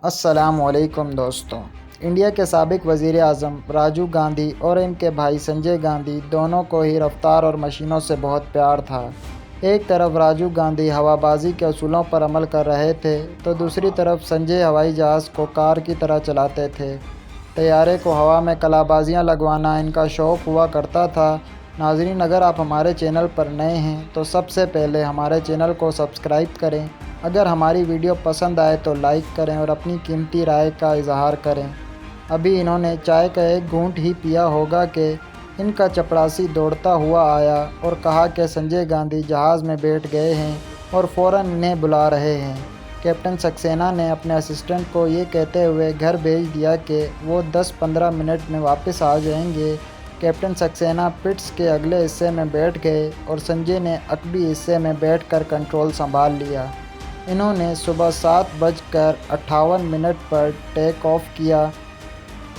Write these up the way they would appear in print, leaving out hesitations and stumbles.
अस्सलामुअलैकुम दोस्तों। इंडिया के साबिक वज़ीर आज़म राजीव गांधी और इनके भाई संजय गांधी दोनों को ही रफ्तार और मशीनों से बहुत प्यार था। एक तरफ राजीव गांधी हवाबाजी के असूलों पर अमल कर रहे थे तो दूसरी तरफ संजय हवाई जहाज़ को कार की तरह चलाते थे। तैयारे को हवा में कलाबाजियाँ लगवाना इनका शौक़ हुआ करता था। नाज़रीन, अगर आप हमारे चैनल पर नए हैं तो सबसे पहले हमारे चैनल को सब्सक्राइब करें। अगर हमारी वीडियो पसंद आए तो लाइक करें और अपनी कीमती राय का इजहार करें। अभी इन्होंने चाय का एक घूंट ही पिया होगा कि इनका चपरासी दौड़ता हुआ आया और कहा कि संजय गांधी जहाज़ में बैठ गए हैं और फ़ौरन इन्हें बुला रहे हैं। कैप्टन सक्सेना ने अपने असिस्टेंट को ये कहते हुए घर भेज दिया कि वो 10-15 मिनट में वापस आ जाएंगे। कैप्टन सक्सेना पिट्स के अगले हिस्से में बैठ गए और संजय ने अकबी हिस्से में बैठकर कंट्रोल संभाल लिया। इन्होंने सुबह 7:58 पर टेक ऑफ किया।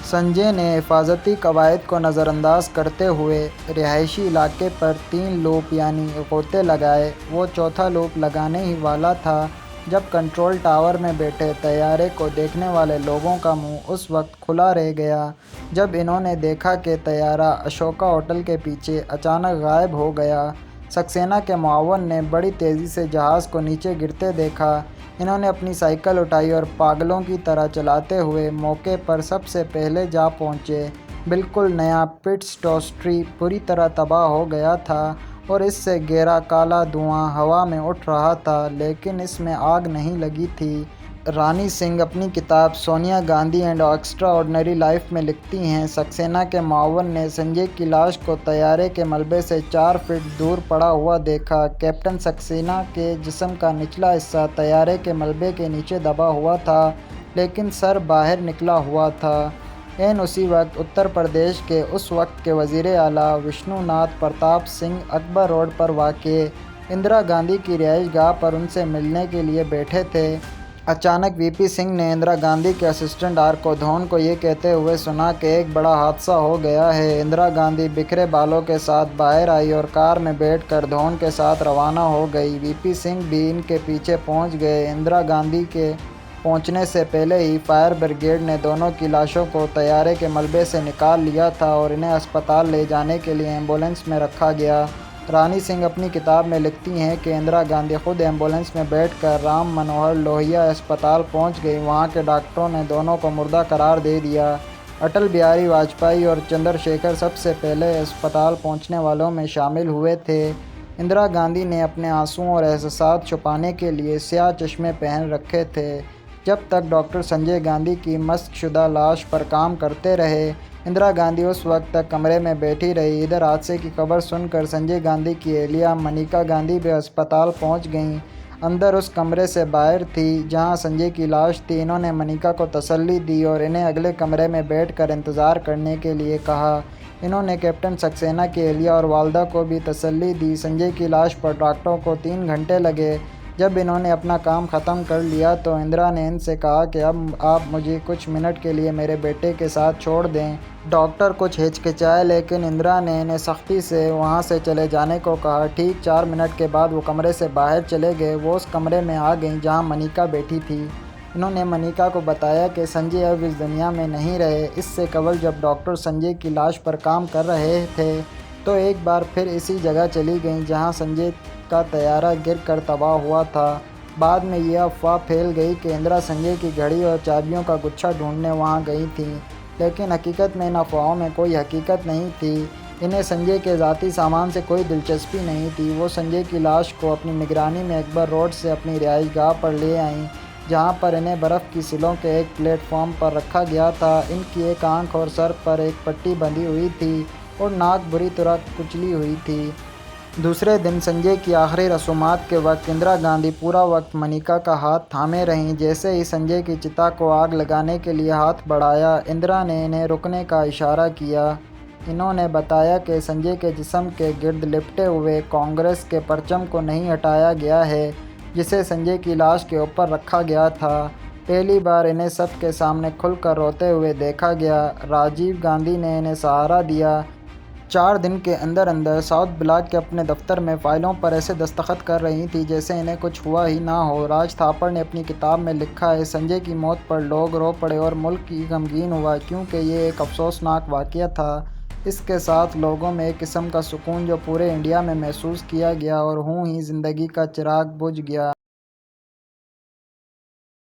संजय ने हिफाजती कवायद को नज़रअंदाज करते हुए रिहायशी इलाके पर 3 लूप यानी गोते लगाए। वो चौथा लूप लगाने ही वाला था जब कंट्रोल टावर में बैठे तैयारे को देखने वाले लोगों का मुंह उस वक्त खुला रह गया जब इन्होंने देखा कि तैयारा अशोका होटल के पीछे अचानक गायब हो गया। सक्सेना के मुआवन ने बड़ी तेज़ी से जहाज़ को नीचे गिरते देखा। इन्होंने अपनी साइकिल उठाई और पागलों की तरह चलाते हुए मौके पर सबसे पहले जा पहुँचे। बिल्कुल नया पिट्सटॉस्ट्री पूरी तरह तबाह हो गया था और इससे गहरा काला धुआं हवा में उठ रहा था, लेकिन इसमें आग नहीं लगी थी। रानी सिंह अपनी किताब Sonia Gandhi and extra ordinary life में लिखती हैं, सक्सेना के मुआवन ने संजय की लाश को तैयारे के मलबे से 4 फीट दूर पड़ा हुआ देखा। कैप्टन सक्सेना के जिस्म का निचला हिस्सा तैयारे के मलबे के नीचे दबा हुआ था, लेकिन सर बाहर निकला हुआ था। एन उसी वक्त उत्तर प्रदेश के उस वक्त के वज़ीर आला विष्णुनाथ प्रताप सिंह अकबर रोड पर वाक़े इंदिरा गांधी की रिहाइशगाह पर उनसे मिलने के लिए बैठे थे। अचानक वीपी सिंह ने इंदिरा गांधी के असिस्टेंट आर को धोन को ये कहते हुए सुना कि एक बड़ा हादसा हो गया है। इंदिरा गांधी बिखरे बालों के साथ बाहर आई और कार में बैठकर धोन के साथ रवाना हो गई। वीपी सिंह भी इनके पीछे पहुंच गए। इंदिरा गांधी के पहुंचने से पहले ही फायर ब्रिगेड ने दोनों की लाशों को तैयारे के मलबे से निकाल लिया था और इन्हें अस्पताल ले जाने के लिए एम्बुलेंस में रखा गया। रानी सिंह अपनी किताब में लिखती हैं कि इंदिरा गांधी खुद एम्बुलेंस में बैठकर राम मनोहर लोहिया अस्पताल पहुंच गई। वहां के डॉक्टरों ने दोनों को मुर्दा करार दे दिया। अटल बिहारी वाजपेयी और चंद्रशेखर सबसे पहले अस्पताल पहुंचने वालों में शामिल हुए थे। इंदिरा गांधी ने अपने आंसुओं और एहसास छुपाने के लिए स्याह चश्मे पहन रखे थे। जब तक डॉक्टर संजय गांधी की मस्कशुदा लाश पर काम करते रहे, इंदिरा गांधी उस वक्त तक कमरे में बैठी रही। इधर हादसे की खबर सुनकर संजय गांधी की अहलिया मनिका गांधी भी अस्पताल पहुंच गईं। अंदर उस कमरे से बाहर थी जहां संजय की लाश थी। इन्होंने मनिका को तसल्ली दी और इन्हें अगले कमरे में बैठकर इंतज़ार करने के लिए कहा। इन्होंने कैप्टन सक्सेना की अहलिया और वालदा को भी तसल्ली दी। संजय की लाश पर डॉक्टरों को 3 घंटे लगे। जब इन्होंने अपना काम ख़त्म कर लिया तो इंदिरा ने इनसे कहा कि अब आप मुझे कुछ मिनट के लिए मेरे बेटे के साथ छोड़ दें। डॉक्टर कुछ हिचकिचाए, लेकिन इंदिरा ने इन्हें सख्ती से वहां से चले जाने को कहा। ठीक 4 मिनट के बाद वो कमरे से बाहर चले गए। वो उस कमरे में आ गईं जहां मनिका बैठी थी। इन्होंने मनिका को बताया कि संजय अब इस दुनिया में नहीं रहे। इससे कबल जब डॉक्टर संजय की लाश पर काम कर रहे थे तो एक बार फिर इसी जगह चली गईं जहां संजय का तैयारा गिरकर तबाह हुआ था। बाद में यह अफवाह फैल गई कि इंदिरा संजय की घड़ी और चाबियों का गुच्छा ढूंढने वहां गई थी, लेकिन हकीकत में इन अफवाहों में कोई हकीकत नहीं थी। इन्हें संजय के ज़ाती सामान से कोई दिलचस्पी नहीं थी। वो संजय की लाश को अपनी निगरानी में अकबर रोड से अपनी रिहाइशगाह पर ले आईं, जहां पर इन्हें बर्फ़ की सिलों के एक प्लेटफॉर्म पर रखा गया था। इनकी एक आंख और सर पर एक पट्टी बंधी हुई थी और नाक बुरी तरह कुचली हुई थी। दूसरे दिन संजय की आखिरी रसूमात के वक्त इंदिरा गांधी पूरा वक्त मनिका का हाथ थामे रहीं। जैसे ही संजय की चिता को आग लगाने के लिए हाथ बढ़ाया, इंदिरा ने इन्हें रुकने का इशारा किया। इन्होंने बताया कि संजय के जिस्म के गिर्द लिपटे हुए कांग्रेस के परचम को नहीं हटाया गया है, जिसे संजय की लाश के ऊपर रखा गया था। पहली बार इन्हें सबके सामने खुलकर रोते हुए देखा गया। राजीव गांधी ने इन्हें सहारा दिया। 4 दिन के अंदर अंदर साउथ ब्लॉक के अपने दफ्तर में फ़ाइलों पर ऐसे दस्तखत कर रही थी जैसे इन्हें कुछ हुआ ही ना हो। राज थापड़ ने अपनी किताब में लिखा है, संजय की मौत पर लोग रो पड़े और मुल्क की गमगीन हुआ, क्योंकि ये एक अफसोसनाक वाक़या था। इसके साथ लोगों में एक किस्म का सुकून जो पूरे इंडिया में महसूस किया गया और यूं ही ज़िंदगी का चिराग बुझ गया।